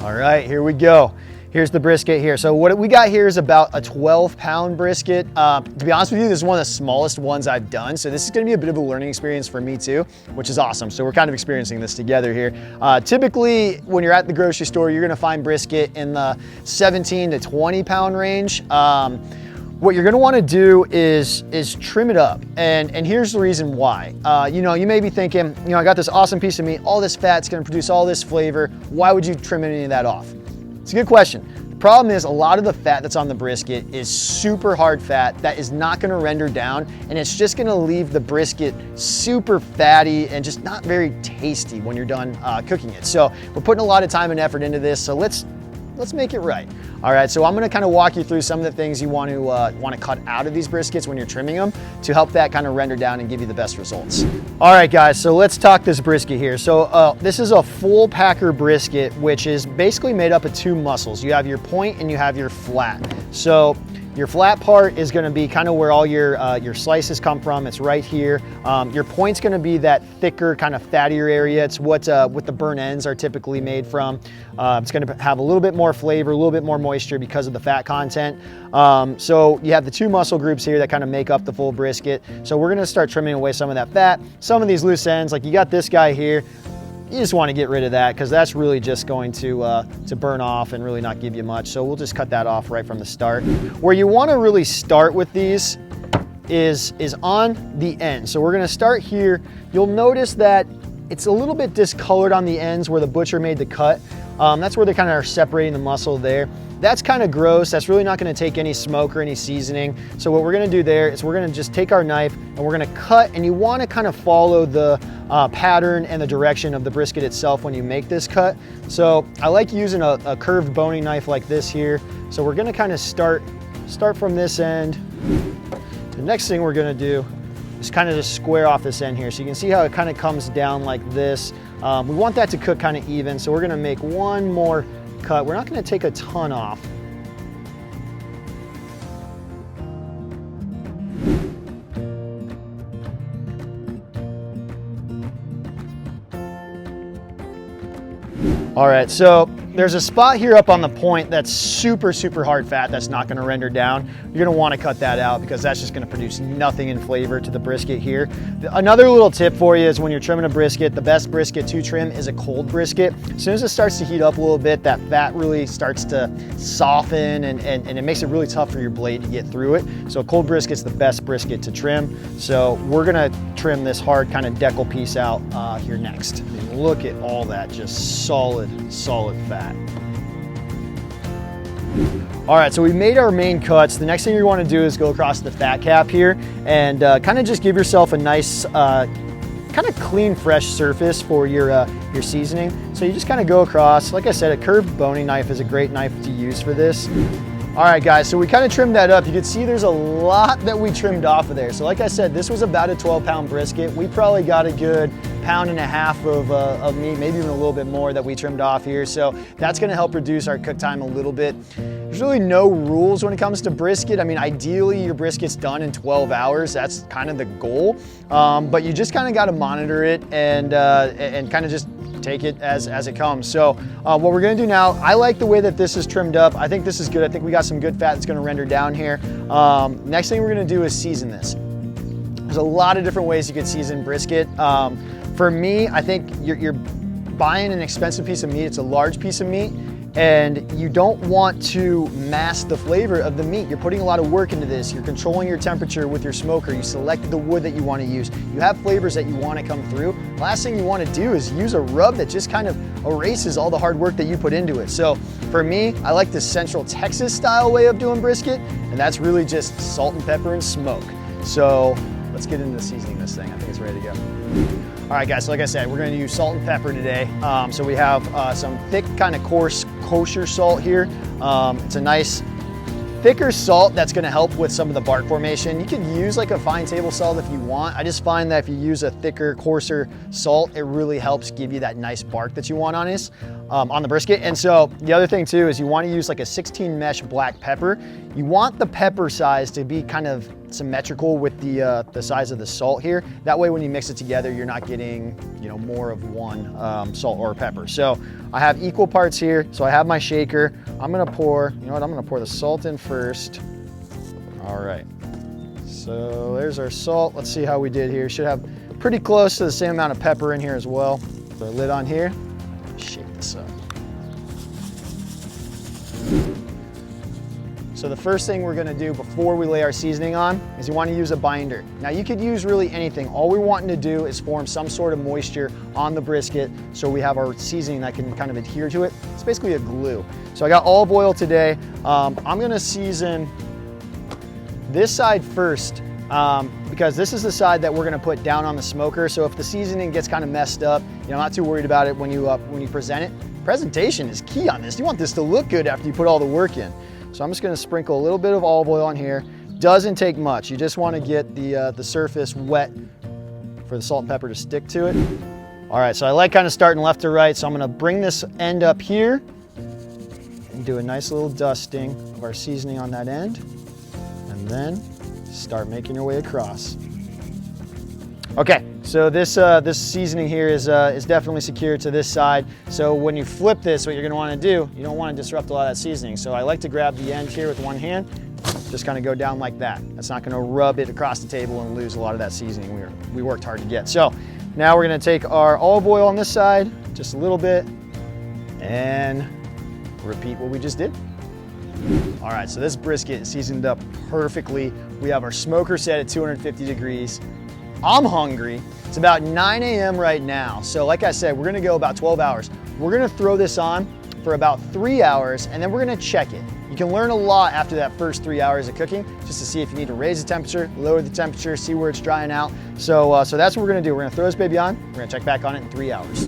All right, here we go. Here's the brisket here. So what we got here is about a 12-pound brisket. To be honest with you, this is one of the smallest ones I've done. So this is gonna be a bit of a learning experience for me too, which is awesome. So we're kind of experiencing this together here. Typically, when you're at the grocery store, you're gonna find brisket in the 17 to 20 pound range. What you're gonna wanna do is trim it up. And here's the reason why. You know, you may be thinking, you know, I got this awesome piece of meat, all this fat's gonna produce all this flavor. Why would you trim any of that off? It's a good question. The problem is a lot of the fat that's on the brisket is super hard fat that is not gonna render down, and it's just gonna leave the brisket super fatty and just not very tasty when you're done cooking it. So we're putting a lot of time and effort into this, so let's make it right. All right, so I'm gonna kind of walk you through some of the things you want to cut out of these briskets when you're trimming them to help that kind of render down and give you the best results. All right, guys, so let's talk this brisket here. So this is a full packer brisket, which is basically made up of two muscles. You have your point and you have your flat. So your flat part is gonna be kind of where all your slices come from. It's right here. Your point's gonna be that thicker, kind of fattier area. It's what the burnt ends are typically made from. It's gonna have a little bit more flavor, a little bit more moisture because of the fat content. So you have the two muscle groups here that kind of make up the full brisket. So we're gonna start trimming away some of that fat. Some of these loose ends, like you got this guy here, you just want to get rid of that because that's really just going to burn off and really not give you much. So we'll just cut that off right from the start. Where you want to really start with these is on the end. So we're going to start here. You'll notice that it's a little bit discolored on the ends where the butcher made the cut. That's where they kind of are separating the muscle there. That's kind of gross. That's really not going to take any smoke or any seasoning. So what we're going to do there is we're going to just take our knife and we're going to cut, and you want to kind of follow the pattern and the direction of the brisket itself when you make this cut. So I like using a curved boning knife like this here. So we're going to kind of start from this end. The next thing we're going to do is kind of just square off this end here. So you can see how it kind of comes down like this. We want that to cook kind of even. So we're going to make one more cut. We're not going to take a ton off. All right, so there's a spot here up on the point that's super hard fat that's not gonna render down. You're gonna wanna cut that out because that's just gonna produce nothing in flavor to the brisket here. Another little tip for you is when you're trimming a brisket, the best brisket to trim is a cold brisket. As soon as it starts to heat up a little bit, that fat really starts to soften and it makes it really tough for your blade to get through it. So a cold brisket's the best brisket to trim. So we're gonna trim this hard kind of decal piece out here next. I mean, look at all that just solid fat. All right, so we made our main cuts. The next thing you want to do is go across the fat cap here and kind of just give yourself a nice, kind of clean, fresh surface for your seasoning. So you just kind of go across. Like I said, a curved boning knife is a great knife to use for this. All right, guys, so we kind of trimmed that up. You can see there's a lot that we trimmed off of there. So like I said, this was about a 12-pound brisket. We probably got a good 1.5 pounds of meat, maybe even a little bit more that we trimmed off here. So that's gonna help reduce our cook time a little bit. There's really no rules when it comes to brisket. I mean, ideally your brisket's done in 12 hours. That's kind of the goal. But you just kind of got to monitor it and kind of just take it as it comes. So what we're gonna do now, I like the way that this is trimmed up. I think this is good. I think we got some good fat that's gonna render down here. Next thing we're gonna do is season this. There's a lot of different ways you could season brisket. For me, I think you're buying an expensive piece of meat. It's a large piece of meat, and you don't want to mask the flavor of the meat. You're putting a lot of work into this. You're controlling your temperature with your smoker. You selected the wood that you want to use. You have flavors that you want to come through. Last thing you want to do is use a rub that just kind of erases all the hard work that you put into it. So for me, I like the Central Texas style way of doing brisket, and that's really just salt and pepper and smoke. So let's get into seasoning this thing. I think it's ready to go. All right, guys, so like I said, we're gonna use salt and pepper today. So we have some thick, kind of coarse, kosher salt here. It's a nice, thicker salt that's gonna help with some of the bark formation. You can use like a fine table salt if you want. I just find that if you use a thicker, coarser salt, it really helps give you that nice bark that you want on this. on the brisket. And so the other thing too is you want to use like a 16 mesh black pepper. You want the pepper size to be kind of symmetrical with the size of the salt here. That way when you mix it together, you're not getting, you know, more of one salt or pepper. So I have equal parts here. So I have my shaker. I'm gonna pour, you know what, I'm gonna pour the salt in first. All right, so there's our salt. Let's see how we did here. Should have pretty close to the same amount of pepper in here as well. Put our lid on here, shake this up. So the first thing we're gonna do before we lay our seasoning on is you wanna use a binder. Now you could use really anything. All we're wanting to do is form some sort of moisture on the brisket so we have our seasoning that can kind of adhere to it. It's basically a glue. So I got olive oil today. I'm gonna season this side first because this is the side that we're gonna put down on the smoker. So if the seasoning gets kind of messed up, you know, I'm not too worried about it when you present it. Presentation is key on this. You want this to look good after you put all the work in. So I'm just gonna sprinkle a little bit of olive oil on here. Doesn't take much. You just wanna get the surface wet for the salt and pepper to stick to it. All right, so I like kind of starting left to right. So I'm gonna bring this end up here and do a nice little dusting of our seasoning on that end. And then start making your way across. Okay, so this seasoning here is definitely secured to this side. So when you flip this, what you're gonna wanna do, you don't wanna disrupt a lot of that seasoning. So I like to grab the end here with one hand, just kind of go down like that. That's not gonna rub it across the table and lose a lot of that seasoning we worked hard to get. So now we're gonna take our olive oil on this side, just a little bit, and repeat what we just did. All right, so this brisket is seasoned up perfectly. We have our smoker set at 250 degrees. I'm hungry. It's about 9 a.m. right now. So like I said, we're gonna go about 12 hours. We're gonna throw this on for about 3 hours and then we're gonna check it. You can learn a lot after that first 3 hours of cooking, just to see if you need to raise the temperature, lower the temperature, see where it's drying out. So that's what we're gonna do. We're gonna throw this baby on. We're gonna check back on it in 3 hours.